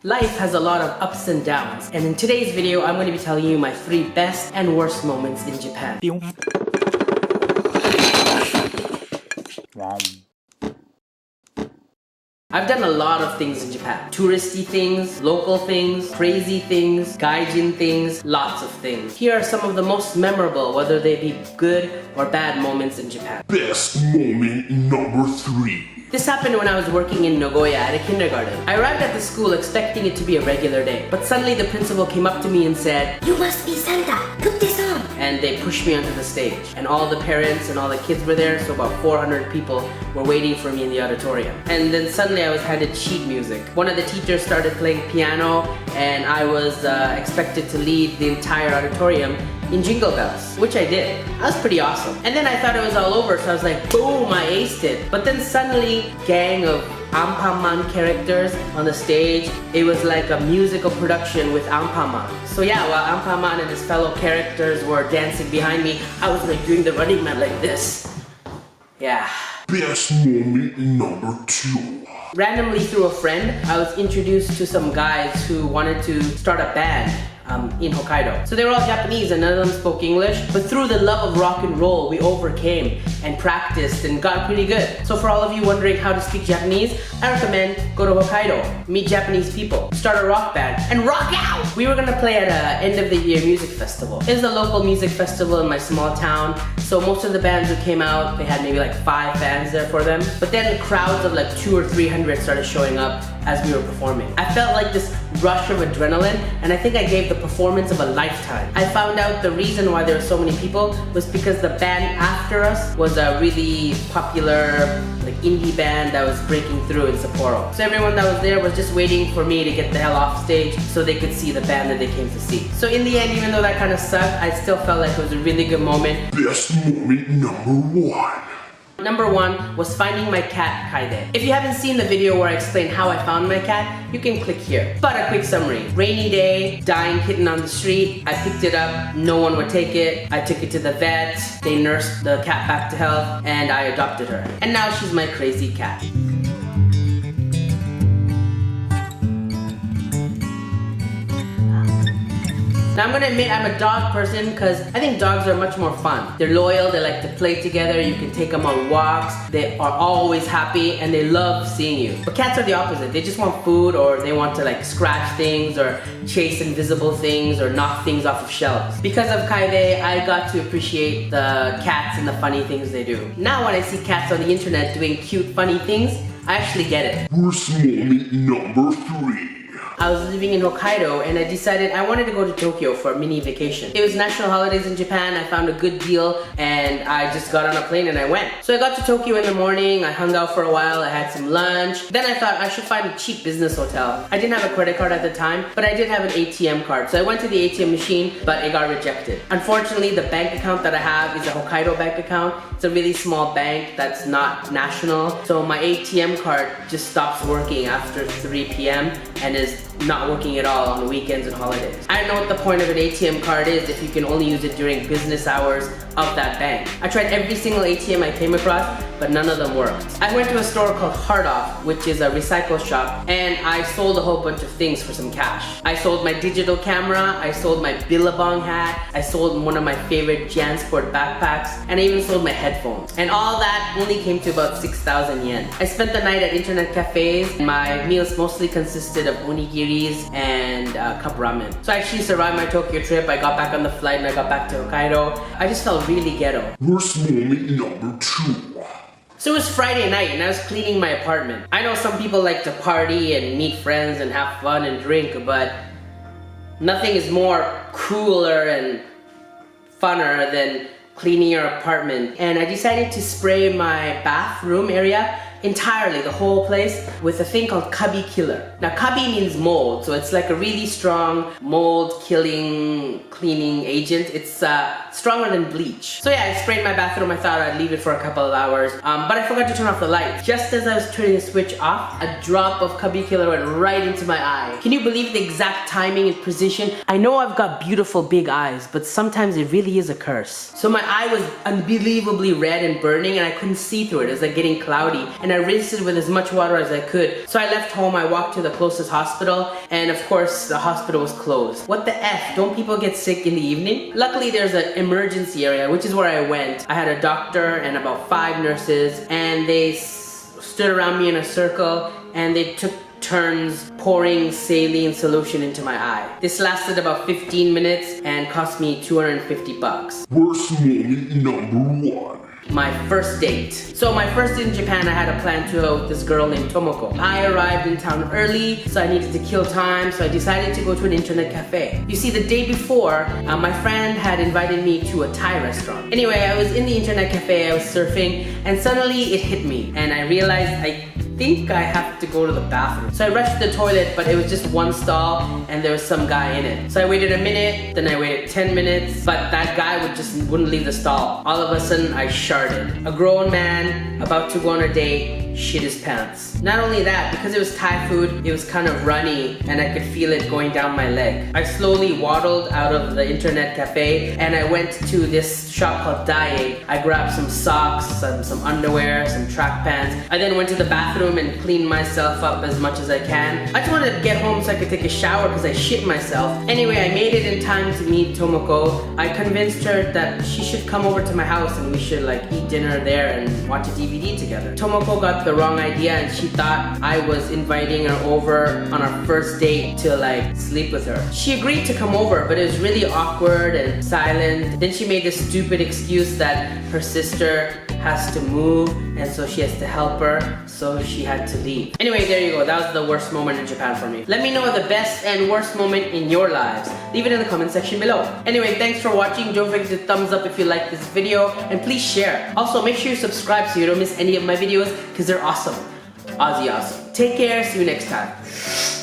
Life has a lot of ups and downs, and in today's video, I'm going to be telling you my 3 best and worst moments in Japan. I've done a lot of things in Japan. Touristy things, local things, crazy things, gaijin things, lots of things. Here are some of the most memorable, whether they be good or bad moments in Japan. Best moment number 3. This happened when I was working in Nagoya at a kindergarten. I arrived at the school expecting it to be a regular day, but suddenly the principal came up to me and said, "You must be Santa, put this on!" And they pushed me onto the stage. And all the parents and all the kids were there, so about 400 people were waiting for me in the auditorium. And then suddenly I was handed sheet music. One of the teachers started playing piano, and I was expected to lead the entire auditorium in Jingle Bells, which I did. That was pretty awesome. And then I thought it was all over, so I was like, boom, I aced it. But then suddenly, gang of Anpanman characters on the stage. It was like a musical production with Anpanman. So yeah, while Anpanman and his fellow characters were dancing behind me, I was like doing the Running Man like this. Yeah. Best moment number 2. Randomly through a friend, I was introduced to some guys who wanted to start a band in Hokkaido. So they were all Japanese and none of them spoke English, but through the love of rock and roll, we overcame and practiced and got pretty good. So for all of you wondering how to speak Japanese, I recommend go to Hokkaido, meet Japanese people, start a rock band, and rock out! We were gonna play at a end of the year music festival. It was a local music festival in my small town, so most of the bands who came out, they had maybe like 5 bands there for them, but then crowds of like 200 or 300 started showing up as we were performing. I felt like this rush of adrenaline, and I think I gave the performance of a lifetime. I found out the reason why there were so many people was because the band after us was a really popular like indie band that was breaking through in Sapporo. So everyone that was there was just waiting for me to get the hell off stage so they could see the band that they came to see. So in the end, even though that kind of sucked, I still felt like it was a really good moment. Best moment number 1. Number 1 was finding my cat, Kaide. If you haven't seen the video where I explain how I found my cat, you can click here. But a quick summary. Rainy day, dying kitten on the street. I picked it up, no one would take it. I took it to the vet, they nursed the cat back to health, and I adopted her. And now she's my crazy cat. Now I'm gonna admit I'm a dog person because I think dogs are much more fun. They're loyal, they like to play together, you can take them on walks, they are always happy, and they love seeing you. But cats are the opposite. They just want food, or they want to like scratch things, or chase invisible things, or knock things off of shelves. Because of Kaide, I got to appreciate the cats and the funny things they do. Now when I see cats on the internet doing cute, funny things, I actually get it. Worst moment number 3. I was living in Hokkaido and I decided I wanted to go to Tokyo for a mini vacation. It was national holidays in Japan, I found a good deal, and I just got on a plane and I went. So I got to Tokyo in the morning, I hung out for a while, I had some lunch. Then I thought I should find a cheap business hotel. I didn't have a credit card at the time, but I did have an ATM card. So I went to the ATM machine, but it got rejected. Unfortunately, the bank account that I have is a Hokkaido bank account. It's a really small bank that's not national. So my ATM card just stops working after 3 p.m. and is not working at all on weekends and holidays. I don't know what the point of an ATM card is if you can only use it during business hours of that bank. I tried every single ATM I came across, but none of them worked. I went to a store called Heart Off, which is a recycle shop, and I sold a whole bunch of things for some cash. I sold my digital camera, I sold my Billabong hat, I sold one of my favorite Jansport backpacks, and I even sold my headphones. And all that only came to about 6,000 yen. I spent the night at internet cafes. My meals mostly consisted of onigiris and cup ramen. So I actually survived my Tokyo trip. I got back on the flight and I got back to Hokkaido. I just felt really ghetto. Worst moment number 2. So it was Friday night and I was cleaning my apartment. I know some people like to party and meet friends and have fun and drink, but nothing is more cooler and funner than cleaning your apartment. And I decided to spray my bathroom area entirely, the whole place, with a thing called kabi killer. Now kabi means mold, so it's like a really strong mold killing cleaning agent. It's stronger than bleach. So yeah, I sprayed my bathroom. I thought I'd leave it for a couple of hours, but I forgot to turn off the light. Just as I was turning the switch off, a drop of kabi killer went right into my eye. Can you believe the exact timing and precision? I know I've got beautiful big eyes, but sometimes it really is a curse. So my eye was unbelievably red and burning and I couldn't see through it. It was like getting cloudy. and I rinsed it with as much water as I could. So I left home, I walked to the closest hospital, and of course the hospital was closed. What the F? Don't people get sick in the evening? Luckily there's an emergency area, which is where I went. I had a doctor and about 5 nurses, and they stood around me in a circle and they took turns pouring saline solution into my eye. This lasted about 15 minutes and cost me $250. Worst moment number 1. My first date. So my first date in Japan, I had a plan to go with this girl named Tomoko. I arrived in town early, so I needed to kill time, so I decided to go to an internet cafe. You see, the day before, my friend had invited me to a Thai restaurant. Anyway, I was in the internet cafe, I was surfing, and suddenly it hit me, and I realized I think I have to go to the bathroom. So I rushed to the toilet, but it was just one stall and there was some guy in it. So I waited a minute, then I waited 10 minutes, but that guy wouldn't leave the stall. All of a sudden, I sharted. A grown man about to go on a date shit his pants. Not only that, because it was Thai food, it was kind of runny and I could feel it going down my leg. I slowly waddled out of the internet cafe and I went to this shop called Dae. I grabbed some socks, some underwear, some track pants. I then went to the bathroom and cleaned myself up as much as I can. I just wanted to get home so I could take a shower because I shit myself. Anyway, I made it in time to meet Tomoko. I convinced her that she should come over to my house and we should like eat dinner there and watch a DVD together. Tomoko got the wrong idea and she thought I was inviting her over on our first date to like sleep with her. She agreed to come over, but it was really awkward and silent. Then she made this stupid excuse that her sister has to move and so she has to help her, so she had to leave. Anyway, there you go. That was the worst moment in Japan for me. Let me know the best and worst moment in your lives. Leave it in the comment section below. Anyway, thanks for watching. Don't forget to thumbs up if you like this video and please share. Also, make sure you subscribe so you don't miss any of my videos because they're awesome. OzzyAwesome. Take care. See you next time.